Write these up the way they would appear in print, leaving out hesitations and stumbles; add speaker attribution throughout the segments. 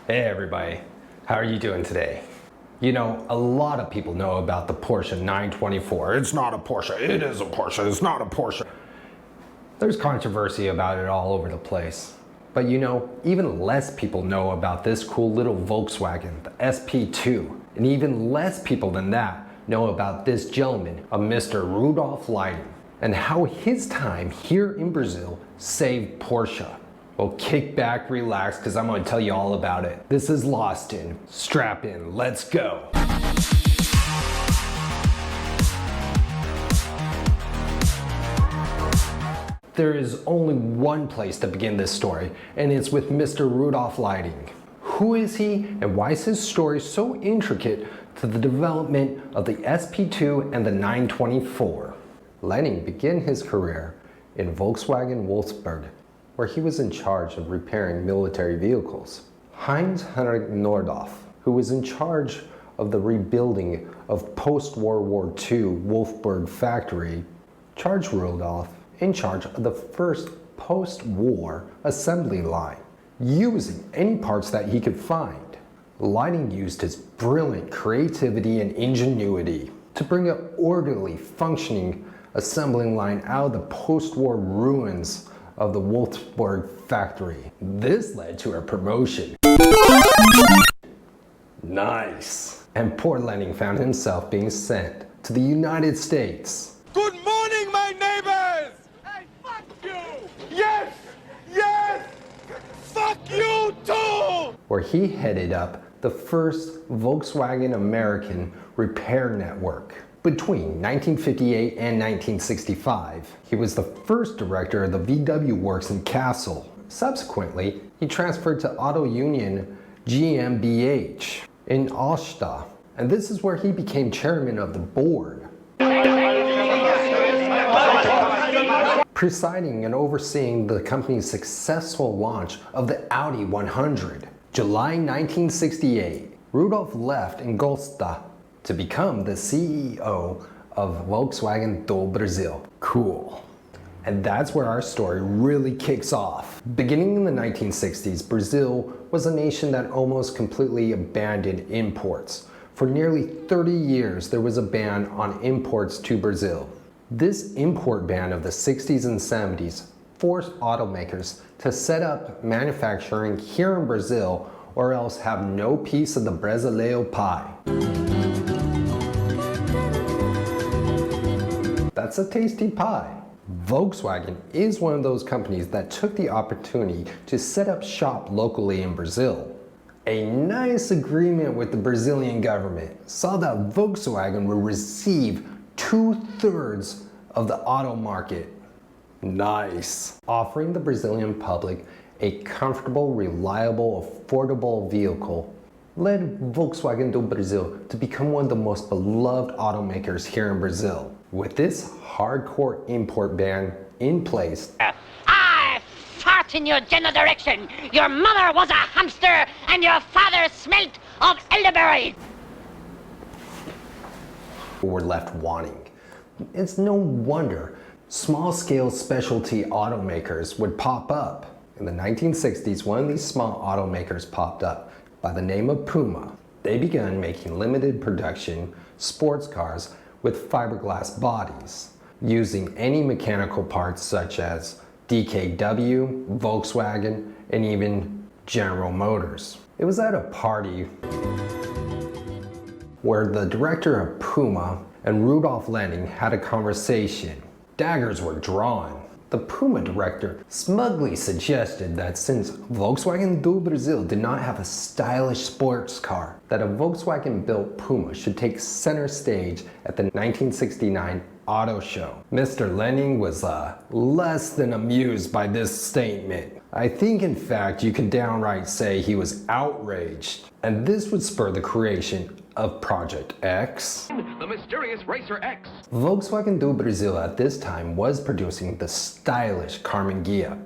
Speaker 1: Hey everybody, how are you doing today? You know, a lot of people know about the Porsche 924. It's not a Porsche, it is a Porsche, it's not a Porsche. There's controversy about it all over the place. But you know, even less people know about this cool little Volkswagen, the SP2. And even less people than that know about this gentleman, a Mr. Rudolph Leiding, and how his time here in Brazil saved Porsche. Well, kick back, relax, because I'm going to tell you all about it. This is Lost In. Strap in, let's go. There is only one place to begin this story, and it's with Mr. Rudolph Leiding. Who is he, and why is his story so intricate to the development of the SP2 and the 924? Leiding began his career in Volkswagen Wolfsburg, where he was in charge of repairing military vehicles. Heinz Heinrich Nordhoff, who was in charge of the rebuilding of post-World War II Wolfsburg factory, charged Rudolph in charge of the first post-war assembly line, using any parts that he could find. Leiding used his brilliant creativity and ingenuity to bring an orderly, functioning assembling line out of the post-war ruins of the Wolfsburg factory. This led to a promotion. Nice. And poor Leiding found himself being sent to the United States.
Speaker 2: Good morning, my neighbors! Hey, fuck you! Yes! Yes! Fuck you too!
Speaker 1: Where he headed up the first Volkswagen American repair network. Between 1958 and 1965, he was the first director of the VW works in Casal. Subsequently, he transferred to Auto Union GmbH in Ostend, and this is where he became chairman of the board, presiding and overseeing the company's successful launch of the Audi 100. July 1968, Rudolph left Ingolstadt to become the CEO of Volkswagen do Brasil. Cool. And that's where our story really kicks off. Beginning in the 1960s, Brazil was a nation that almost completely abandoned imports. For nearly 30 years, there was a ban on imports to Brazil. This import ban of the 60s and 70s forced automakers to set up manufacturing here in Brazil or else have no piece of the Brasileiro pie. That's a tasty pie. Volkswagen is one of those companies that took the opportunity to set up shop locally in Brazil. A nice agreement with the Brazilian government saw that Volkswagen would receive 2/3 of the auto market. Nice. Offering the Brazilian public a comfortable, reliable, affordable vehicle led Volkswagen do Brasil to become one of the most beloved automakers here in Brazil. With this hardcore import ban in place,
Speaker 3: I fart in your general direction. Your mother was a hamster and your father smelt of elderberry.
Speaker 1: were left wanting. It's no wonder small-scale specialty automakers would pop up. In the 1960s, one of these small automakers popped up by the name of Puma. They began making limited production sports cars with fiberglass bodies, using any mechanical parts such as DKW, Volkswagen, and even General Motors. It was at a party where the director of Puma and Rudolph Leiding had a conversation. Daggers were drawn. The Puma director smugly suggested that since Volkswagen do Brasil did not have a stylish sports car, that a Volkswagen-built Puma should take center stage at the 1969 auto show. Mr. Leiding was less than amused by this statement. I think in fact you could downright say he was outraged. And this would spur the creation of Project X.
Speaker 4: The mysterious Racer X.
Speaker 1: Volkswagen do Brasil at this time was producing the stylish Carmen Ghia.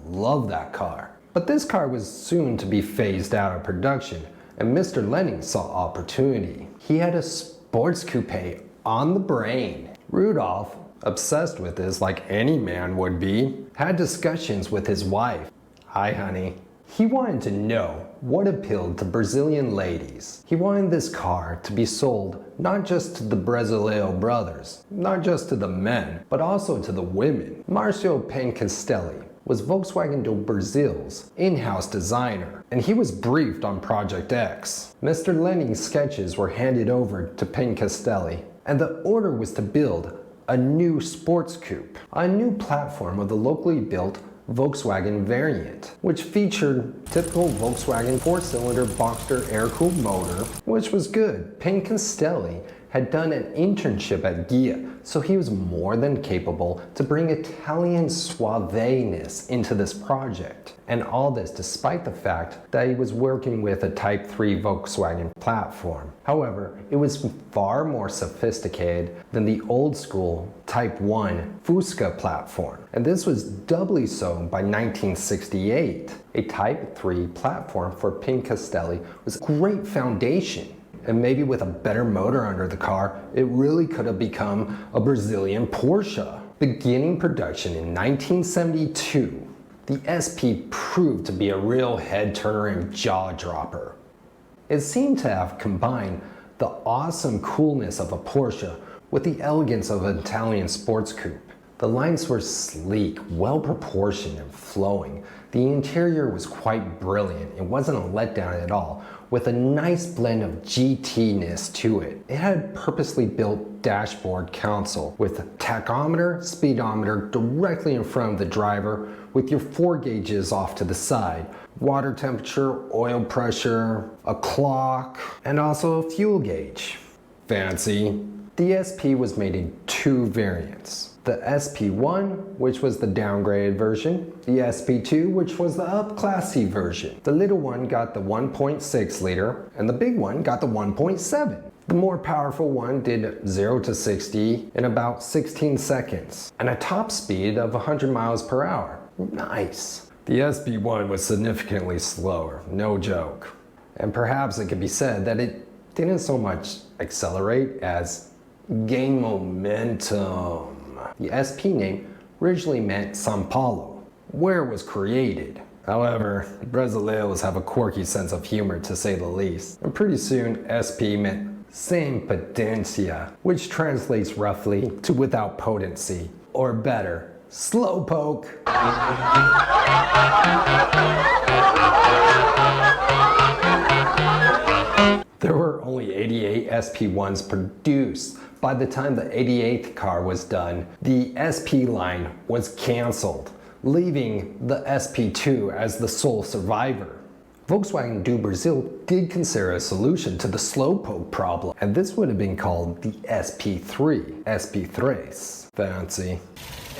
Speaker 1: Love that car. But this car was soon to be phased out of production, and Mr. Leiding saw opportunity. He had a sports coupe on the brain. Rudolph, obsessed with this like any man would be, had discussions with his wife. Hi honey, He wanted to know what appealed to Brazilian ladies. He wanted this car to be sold not just to the Brasileiro brothers, not just to the men, but also to the women. Marcio Pencastelli was Volkswagen do Brasil's in-house designer, and he was briefed on Project X. Mr. Leiding's sketches were handed over to Pencastelli, and the order was to build a new sports coupe, a new platform of the locally built Volkswagen variant, which featured typical Volkswagen 4-cylinder Boxster air-cooled motor, which was good. Pencastelli had done an internship at Ghia, so he was more than capable to bring Italian suaveness into this project. And all this despite the fact that he was working with a Type 3 Volkswagen platform. However, it was far more sophisticated than the old school Type 1 Fusca platform. And this was doubly so by 1968. A Type 3 platform for Pencastelli was a great foundation. And maybe with a better motor under the car, it really could have become a Brazilian Porsche. Beginning production in 1972, the SP proved to be a real head-turner and jaw-dropper. It seemed to have combined the awesome coolness of a Porsche with the elegance of an Italian sports coupe. The lines were sleek, well-proportioned and flowing. The interior was quite brilliant. It wasn't a letdown at all, with a nice blend of GT-ness to it. It had a purposely built dashboard console with a tachometer, speedometer directly in front of the driver with your 4 gauges off to the side, water temperature, oil pressure, a clock, and also a fuel gauge. Fancy. The SP was made in 2 variants. The SP1, which was the downgraded version, the SP2, which was the up-classy version. The little one got the 1.6 liter, and the big one got the 1.7. The more powerful one did 0 to 60 in about 16 seconds, and a top speed of 100 miles per hour. Nice. The SP1 was significantly slower, no joke. And perhaps it could be said that it didn't so much accelerate as gain momentum. The SP name originally meant São Paulo, where it was created. However, Brasileiros have a quirky sense of humor to say the least, and pretty soon SP meant sem potência, which translates roughly to without potency, or better, slowpoke. There were only 88 SP1s produced. By the time the 88th car was done, the SP line was cancelled, leaving the SP2 as the sole survivor. Volkswagen do Brasil did consider a solution to the slowpoke problem, and this would have been called the SP3, SP3. Fancy.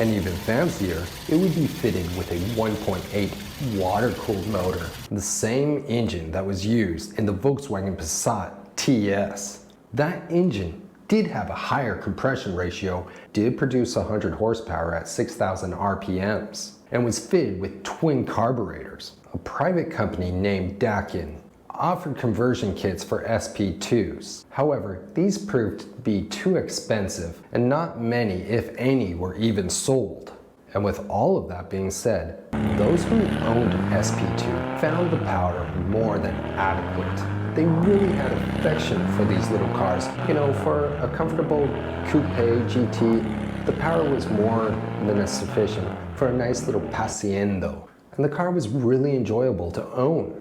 Speaker 1: And even fancier, it would be fitted with a 1.8 water-cooled motor, the same engine that was used in the Volkswagen Passat TS. That engine did have a higher compression ratio, did produce 100 horsepower at 6,000 RPMs, and was fitted with twin carburetors. A private company named Dakin offered conversion kits for SP2s. However, these proved to be too expensive, and not many, if any, were even sold. And with all of that being said, those who owned an SP2 found the power more than adequate. They really had affection for these little cars. You know, for a comfortable coupe GT, the power was more than sufficient for a nice little paseando. And the car was really enjoyable to own.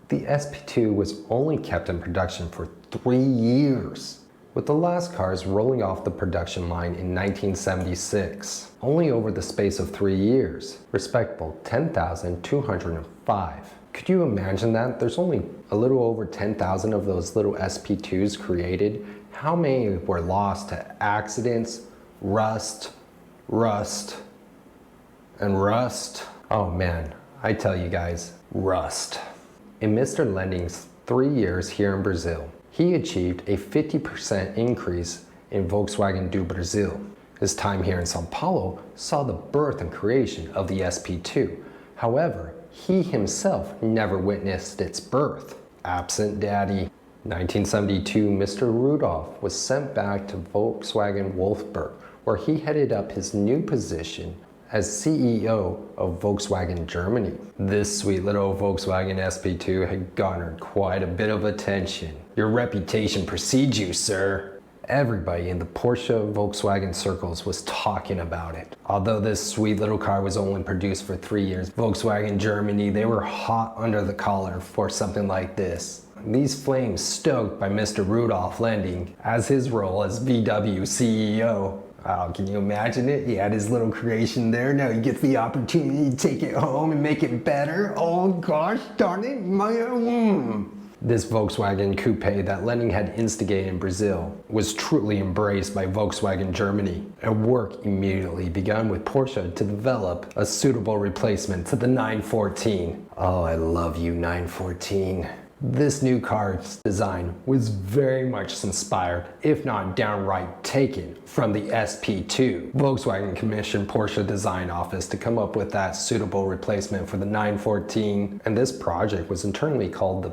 Speaker 1: The SP2 was only kept in production for 3 years, with the last cars rolling off the production line in 1976, only over the space of 3 years. Respectable 10,205. Could you imagine that? There's only a little over 10,000 of those little SP2s created. How many were lost to accidents, rust, and rust? Oh man, I tell you guys, rust. In Mr. Leiding's 3 years here in Brazil, he achieved a 50% increase in Volkswagen do Brasil. His time here in São Paulo saw the birth and creation of the SP2. However, he himself never witnessed its birth. Absent daddy. 1972, Mr. Rudolph was sent back to Volkswagen Wolfsburg, where he headed up his new position as CEO of Volkswagen Germany. This sweet little Volkswagen SP2 had garnered quite a bit of attention. Your reputation precedes you, sir. Everybody in the Porsche Volkswagen circles was talking about it. Although this sweet little car was only produced for 3 years, Volkswagen Germany, they were hot under the collar for something like this. These flames stoked by Mr. Rudolph Leiding as his role as VW CEO. Oh, can you imagine it? He had his little creation there. Now he gets the opportunity to take it home and make it better. Oh gosh, darn it. This Volkswagen coupe that Leiding had instigated in Brazil was truly embraced by Volkswagen Germany, and work immediately began with Porsche to develop a suitable replacement to the 914. Oh, I love you, 914. This new car's design was very much inspired, if not downright taken, from the SP2. Volkswagen commissioned Porsche design office to come up with that suitable replacement for the 914, and this project was internally called the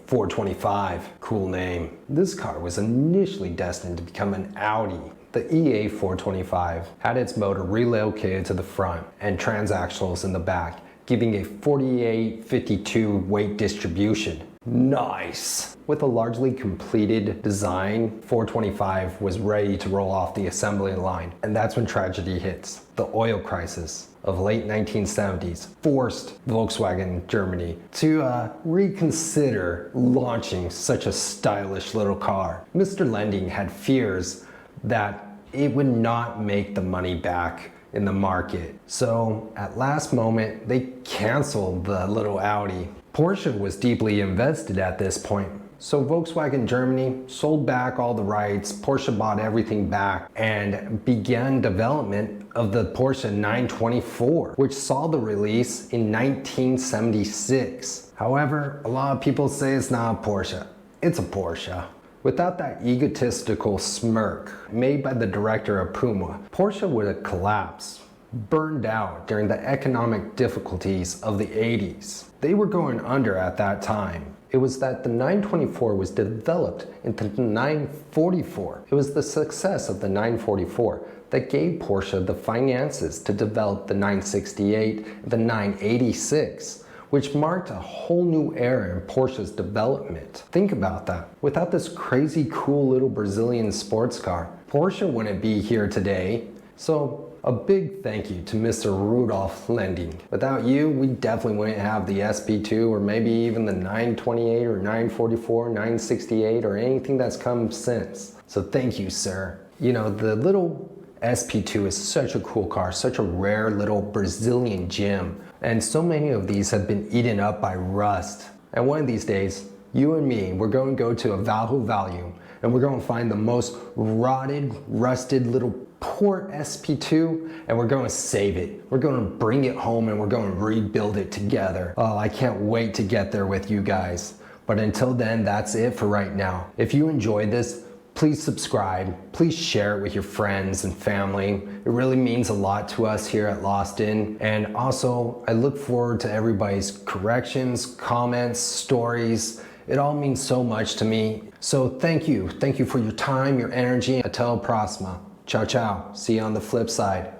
Speaker 1: EA425. Cool name. This car was initially destined to become an Audi. The EA425 had its motor relocated to the front and transaxles in the back, giving a 48-52 weight distribution. Nice! With a largely completed design, 425 was ready to roll off the assembly line, and that's when tragedy hits. The oil crisis of late 1970s forced Volkswagen Germany to reconsider launching such a stylish little car. Mr. Leiding had fears that it would not make the money back in the market. So at last moment, they canceled the little Audi. Porsche was deeply invested at this point. So Volkswagen Germany sold back all the rights, Porsche bought everything back, and began development of the Porsche 924, which saw the release in 1976. However, a lot of people say it's not a Porsche. It's a Porsche. Without that egotistical smirk made by the director of Puma, Porsche would have collapsed, burned out during the economic difficulties of the 80s. They were going under at that time. It was that the 924 was developed into the 944. It was the success of the 944 that gave Porsche the finances to develop the 968 and the 986. Which marked a whole new era in Porsche's development. Think about that. Without this crazy cool little Brazilian sports car, Porsche wouldn't be here today. So a big thank you to Mr. Rudolph Leiding. Without you, we definitely wouldn't have the SP2 or maybe even the 928 or 944, 968 or anything that's come since. So thank you, sir. You know, the little SP2 is such a cool car, such a rare little Brazilian gem. And so many of these have been eaten up by rust. And one of these days, you and me, we're going to go to a Valho Value and we're going to find the most rotted, rusted little poor SP2 and we're going to save it. We're going to bring it home and we're going to rebuild it together. Oh, I can't wait to get there with you guys. But until then, that's it for right now. If you enjoyed this, please subscribe, please share it with your friends and family. It really means a lot to us here at Lost In. And also, I look forward to everybody's corrections, comments, stories. It all means so much to me. So thank you for your time, your energy. Até a próxima. Ciao, ciao. See you on the flip side.